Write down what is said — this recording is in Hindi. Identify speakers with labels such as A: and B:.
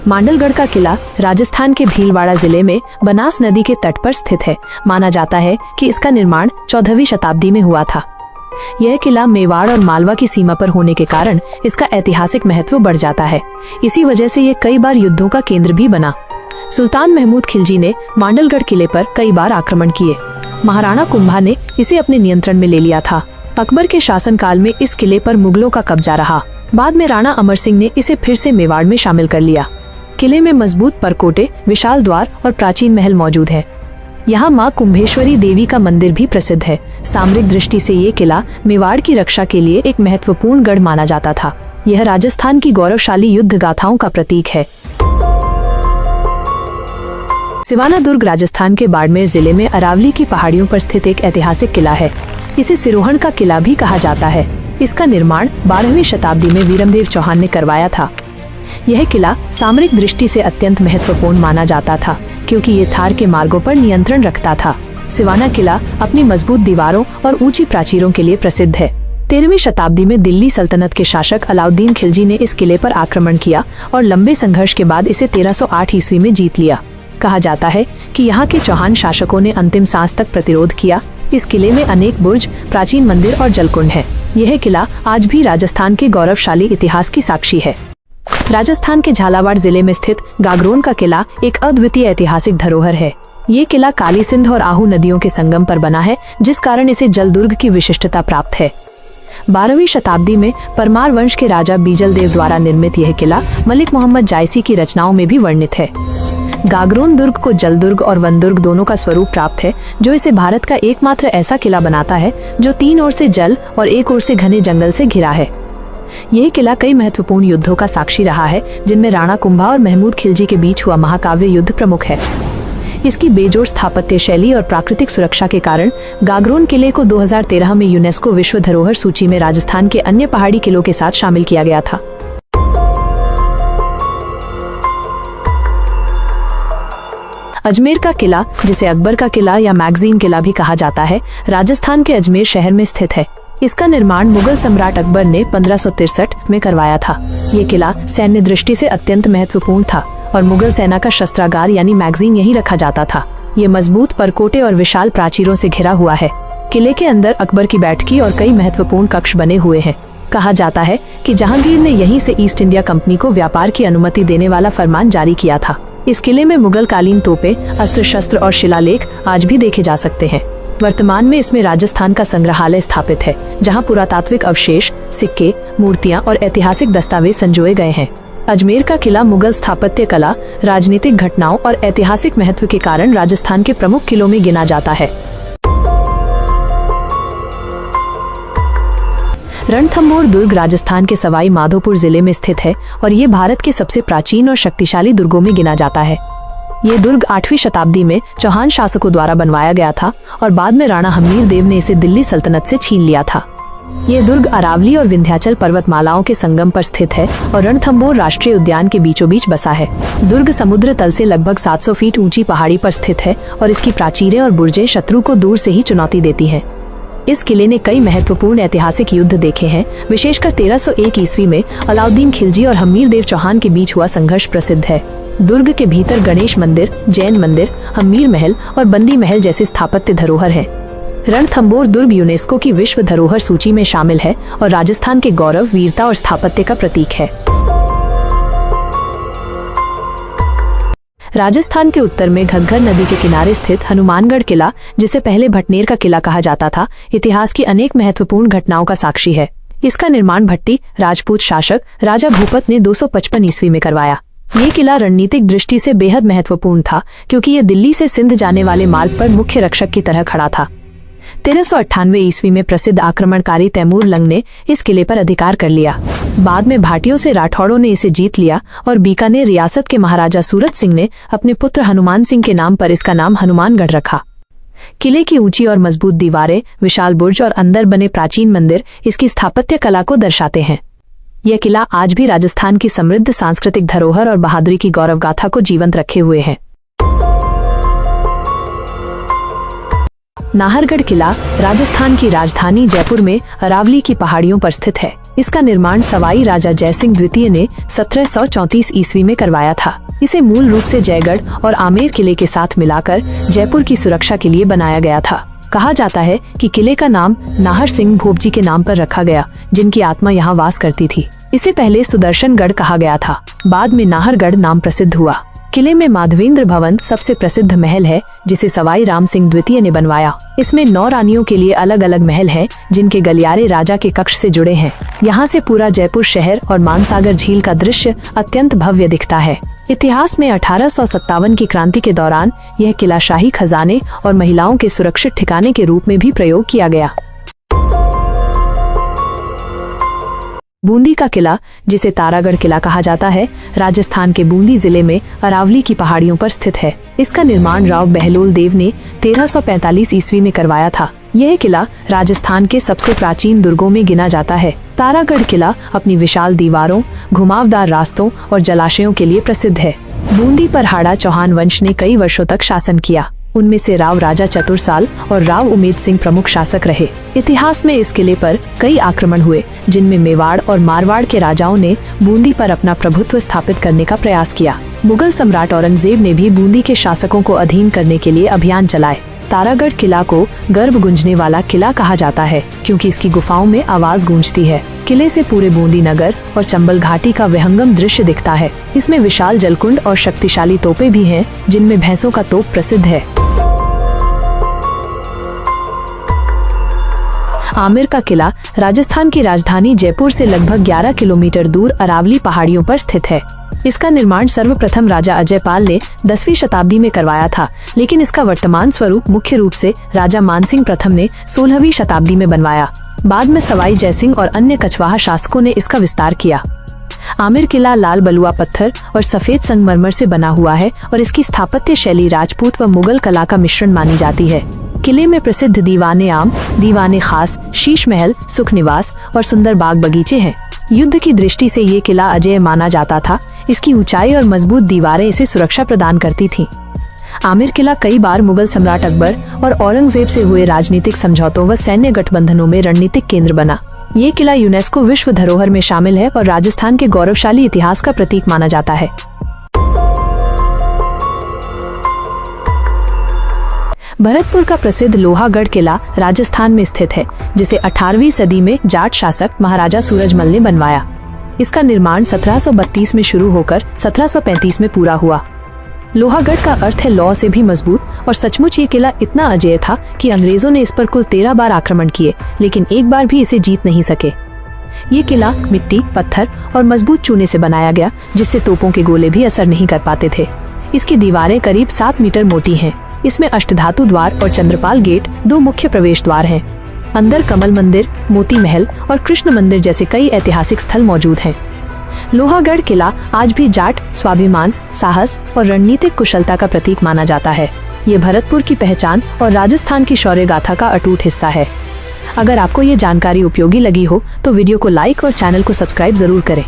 A: मांडलगढ़ का किला राजस्थान के भीलवाड़ा जिले में बनास नदी के तट पर स्थित है। माना जाता है कि इसका निर्माण 14वीं शताब्दी में हुआ था। यह किला मेवाड़ और मालवा की सीमा पर होने के कारण इसका ऐतिहासिक महत्व बढ़ जाता है। इसी वजह से ये कई बार युद्धों का केंद्र भी बना। सुल्तान महमूद खिलजी ने मांडलगढ़ किले पर कई बार आक्रमण किए। महाराणा कुंभा ने इसे अपने नियंत्रण में ले लिया था। अकबर के शासनकाल में इस किले पर मुगलों का कब्जा रहा। बाद में राणा अमर सिंह ने इसे फिर से मेवाड़ में शामिल कर लिया। किले में मजबूत परकोटे, विशाल द्वार और प्राचीन महल मौजूद है। यहाँ माँ कुंभेश्वरी देवी का मंदिर भी प्रसिद्ध है। सामरिक दृष्टि से ये किला मेवाड़ की रक्षा के लिए एक महत्वपूर्ण गढ़ माना जाता था। यह राजस्थान की गौरवशाली युद्ध गाथाओं का प्रतीक है। सिवाना दुर्ग राजस्थान के बाड़मेर जिले में अरावली की पहाड़ियों पर स्थित एक ऐतिहासिक किला है। इसे सिरोहण का किला भी कहा जाता है। इसका निर्माण 12वीं शताब्दी में वीरमदेव चौहान ने करवाया था। यह किला सामरिक दृष्टि से अत्यंत महत्वपूर्ण माना जाता था, क्योंकि ये थार के मार्गों पर नियंत्रण रखता था। सिवाना किला अपनी मजबूत दीवारों और ऊंची प्राचीरों के लिए प्रसिद्ध है। 13वीं शताब्दी में दिल्ली सल्तनत के शासक अलाउद्दीन खिलजी ने इस किले पर आक्रमण किया और लंबे संघर्ष के बाद इसे 1308 ईस्वी में जीत लिया। कहा जाता है कि यहाँ के चौहान शासकों ने अंतिम सांस तक प्रतिरोध किया। इस किले में अनेक बुर्ज, प्राचीन मंदिर और जलकुंड है। यह किला आज भी राजस्थान के गौरवशाली इतिहास की साक्षी है। राजस्थान के झालावाड़ जिले में स्थित गागरोन का किला एक अद्वितीय ऐतिहासिक धरोहर है। ये किला काली सिंध और आहू नदियों के संगम पर बना है, जिस कारण इसे जल दुर्ग की विशिष्टता प्राप्त है। 12वीं शताब्दी में परमार वंश के राजा बीजल देव द्वारा निर्मित यह किला मलिक मोहम्मद जायसी की रचनाओं में भी वर्णित है। गागरोन दुर्ग को जल दुर्ग और वन दुर्ग दोनों का स्वरूप प्राप्त है, जो इसे भारत का एकमात्र ऐसा किला बनाता है जो 3 ओर से जल और 1 ओर से घने जंगल से घिरा है। यह किला कई महत्वपूर्ण युद्धों का साक्षी रहा है, जिनमें राणा कुंभा और महमूद खिलजी के बीच हुआ महाकाव्य युद्ध प्रमुख है। इसकी बेजोड़ स्थापत्य शैली और प्राकृतिक सुरक्षा के कारण गागरोन किले को 2013 में यूनेस्को विश्व धरोहर सूची में राजस्थान के अन्य पहाड़ी किलों के साथ शामिल किया गया था। अजमेर का किला, जिसे अकबर का किला या मैगजीन किला भी कहा जाता है, राजस्थान के अजमेर शहर में स्थित है। इसका निर्माण मुगल सम्राट अकबर ने 1563 में करवाया था। ये किला सैन्य दृष्टि से अत्यंत महत्वपूर्ण था और मुगल सेना का शस्त्रागार यानी मैगजीन यहीं रखा जाता था। ये मजबूत परकोटे और विशाल प्राचीरों से घिरा हुआ है। किले के अंदर अकबर की बैठकी और कई महत्वपूर्ण कक्ष बने हुए हैं। कहा जाता है कि जहांगीर ने यहीं से ईस्ट इंडिया कंपनी को व्यापार की अनुमति देने वाला फरमान जारी किया था। इस किले में मुगल कालीन तोपें, अस्त्र शस्त्र और शिलालेख आज भी देखे जा सकते हैं। वर्तमान में इसमें राजस्थान का संग्रहालय स्थापित है, जहां पुरातात्विक अवशेष, सिक्के, मूर्तियां और ऐतिहासिक दस्तावेज संजोए गए हैं। अजमेर का किला मुगल स्थापत्य कला, राजनीतिक घटनाओं और ऐतिहासिक महत्व के कारण राजस्थान के प्रमुख किलों में गिना जाता है। रणथंभौर दुर्ग राजस्थान के सवाई माधोपुर जिले में स्थित है और ये भारत के सबसे प्राचीन और शक्तिशाली दुर्गों में गिना जाता है। ये दुर्ग 8वीं शताब्दी में चौहान शासकों द्वारा बनवाया गया था और बाद में राणा हम्मीर देव ने इसे दिल्ली सल्तनत से छीन लिया था। ये दुर्ग अरावली और विंध्याचल पर्वतमालाओं के संगम पर स्थित है और रणथंभौर राष्ट्रीय उद्यान के बीचों बीच बसा है। दुर्ग समुद्र तल से लगभग 700 फीट ऊंची पहाड़ी पर स्थित है और इसकी प्राचीरें और बुर्जें शत्रु को दूर से ही चुनौती देती हैं। इस किले ने कई महत्वपूर्ण ऐतिहासिक युद्ध देखे हैं। विशेषकर 1301 ईस्वी में अलाउद्दीन खिलजी और हम्मीर देव चौहान के बीच हुआ संघर्ष प्रसिद्ध है। दुर्ग के भीतर गणेश मंदिर, जैन मंदिर, हम्मीर महल और बंदी महल जैसे स्थापत्य धरोहर हैं। रणथंभौर दुर्ग यूनेस्को की विश्व धरोहर सूची में शामिल है और राजस्थान के गौरव, वीरता और स्थापत्य का प्रतीक है। राजस्थान के उत्तर में घग्गर नदी के किनारे स्थित हनुमानगढ़ किला, जिसे पहले भटनेर का किला कहा जाता था, इतिहास की अनेक महत्वपूर्ण घटनाओं का साक्षी है। इसका निर्माण भट्टी राजपूत शासक राजा भूपत ने 255 ईस्वी में करवाया। ये किला रणनीतिक दृष्टि से बेहद महत्वपूर्ण था, क्योंकि ये दिल्ली से सिंध जाने वाले मार्ग पर मुख्य रक्षक की तरह खड़ा था। 1398 ईस्वी में प्रसिद्ध आक्रमणकारी तैमूर लंग ने इस किले पर अधिकार कर लिया। बाद में भाटियों से राठौड़ों ने इसे जीत लिया और बीकानेर रियासत के महाराजा सूरत सिंह ने अपने पुत्र हनुमान सिंह के नाम पर इसका नाम हनुमानगढ़ रखा। किले की ऊंची और मजबूत दीवारें, विशाल बुर्ज और अंदर बने प्राचीन मंदिर इसकी स्थापत्य कला को दर्शाते हैं। यह किला आज भी राजस्थान की समृद्ध सांस्कृतिक धरोहर और बहादुरी की गौरव गाथा को जीवंत रखे हुए है। नाहरगढ़ किला राजस्थान की राजधानी जयपुर में अरावली की पहाड़ियों पर स्थित है। इसका निर्माण सवाई राजा जयसिंह द्वितीय ने 1734 ईस्वी में करवाया था। इसे मूल रूप से जयगढ़ और आमेर किले के साथ मिलाकर जयपुर की सुरक्षा के लिए बनाया गया था। कहा जाता है कि किले का नाम नाहर सिंह भोपजी के नाम पर रखा गया, जिनकी आत्मा यहाँ वास करती थी। इसे पहले सुदर्शनगढ़ कहा गया था, बाद में नाहरगढ़ नाम प्रसिद्ध हुआ। किले में माधवेंद्र भवन सबसे प्रसिद्ध महल है, जिसे सवाई राम सिंह द्वितीय ने बनवाया। इसमें 9 रानियों के लिए अलग अलग महल हैं, जिनके गलियारे राजा के कक्ष से जुड़े हैं। यहाँ से पूरा जयपुर शहर और मानसागर झील का दृश्य अत्यंत भव्य दिखता है। इतिहास में 1857 की क्रांति के दौरान यह किला शाही खजाने और महिलाओं के सुरक्षित ठिकाने के रूप में भी प्रयोग किया गया। बूंदी का किला, जिसे तारागढ़ किला कहा जाता है, राजस्थान के बूंदी जिले में अरावली की पहाड़ियों पर स्थित है। इसका निर्माण राव बहलोल देव ने 1345 ईस्वी में करवाया था। यह किला राजस्थान के सबसे प्राचीन दुर्गों में गिना जाता है। तारागढ़ किला अपनी विशाल दीवारों, घुमावदार रास्तों और जलाशयों के लिए प्रसिद्ध है। बूंदी पर हाड़ा चौहान वंश ने कई वर्षों तक शासन किया। उनमें से राव राजा चतुरसाल और राव उमेद सिंह प्रमुख शासक रहे। इतिहास में इस किले पर कई आक्रमण हुए, जिनमें मेवाड़ और मारवाड़ के राजाओं ने बूंदी पर अपना प्रभुत्व स्थापित करने का प्रयास किया। मुगल सम्राट औरंगजेब ने भी बूंदी के शासकों को अधीन करने के लिए अभियान चलाए। तारागढ़ किला को गर्भ गूंजने वाला किला कहा जाता है, क्योंकि इसकी गुफाओं में आवाज गूंजती है। किले से पूरे बूंदी नगर और चंबल घाटी का विहंगम दृश्य दिखता है। इसमें विशाल जलकुंड और शक्तिशाली तोपें भी हैं, जिनमें भैंसों का तोप प्रसिद्ध है। आमेर का किला राजस्थान की राजधानी जयपुर से लगभग 11 किलोमीटर दूर अरावली पहाड़ियों पर स्थित है। इसका निर्माण सर्वप्रथम राजा अजयपाल ने 10वीं शताब्दी में करवाया था, लेकिन इसका वर्तमान स्वरूप मुख्य रूप से राजा मानसिंह प्रथम ने 16वीं शताब्दी में बनवाया। बाद में सवाई जयसिंह और अन्य कछवाहा शासकों ने इसका विस्तार किया। आमेर किला लाल बलुआ पत्थर और सफेद संगमरमर से बना हुआ है और इसकी स्थापत्य शैली राजपूत व मुगल कला का मिश्रण मानी जाती है। किले में प्रसिद्ध दीवाने आम, दीवाने खास, शीश महल, सुख निवास और सुंदर बाग बगीचे हैं। युद्ध की दृष्टि से ये किला अजेय माना जाता था। इसकी ऊंचाई और मजबूत दीवारें इसे सुरक्षा प्रदान करती थीं। आमेर किला कई बार मुगल सम्राट अकबर और औरंगजेब से हुए राजनीतिक समझौतों व सैन्य गठबंधनों में रणनीतिक केंद्र बना। ये किला यूनेस्को विश्व धरोहर में शामिल है और राजस्थान के गौरवशाली इतिहास का प्रतीक माना जाता है। भरतपुर का प्रसिद्ध लोहागढ़ किला राजस्थान में स्थित है, जिसे 18वीं सदी में जाट शासक महाराजा सूरजमल ने बनवाया। इसका निर्माण 1732 में शुरू होकर 1735 में पूरा हुआ। लोहागढ़ का अर्थ है लौ से भी मजबूत, और सचमुच ये किला इतना अजेय था कि अंग्रेजों ने इस पर कुल 13 बार आक्रमण किए, लेकिन एक बार भी इसे जीत नहीं सके। ये किला मिट्टी, पत्थर और मजबूत चूने से बनाया गया, जिससे तोपों के गोले भी असर नहीं कर पाते थे। इसकी दीवारें करीब 7 मीटर मोटी हैं। इसमें अष्टधातु द्वार और चंद्रपाल गेट 2 मुख्य प्रवेश द्वार हैं। अंदर कमल मंदिर, मोती महल और कृष्ण मंदिर जैसे कई ऐतिहासिक स्थल मौजूद हैं। लोहागढ़ किला आज भी जाट स्वाभिमान, साहस और रणनीतिक कुशलता का प्रतीक माना जाता है। ये भरतपुर की पहचान और राजस्थान की शौर्य गाथा का अटूट हिस्सा है। अगर आपको ये जानकारी उपयोगी लगी हो तो वीडियो को लाइक और चैनल को सब्सक्राइब जरूर करें।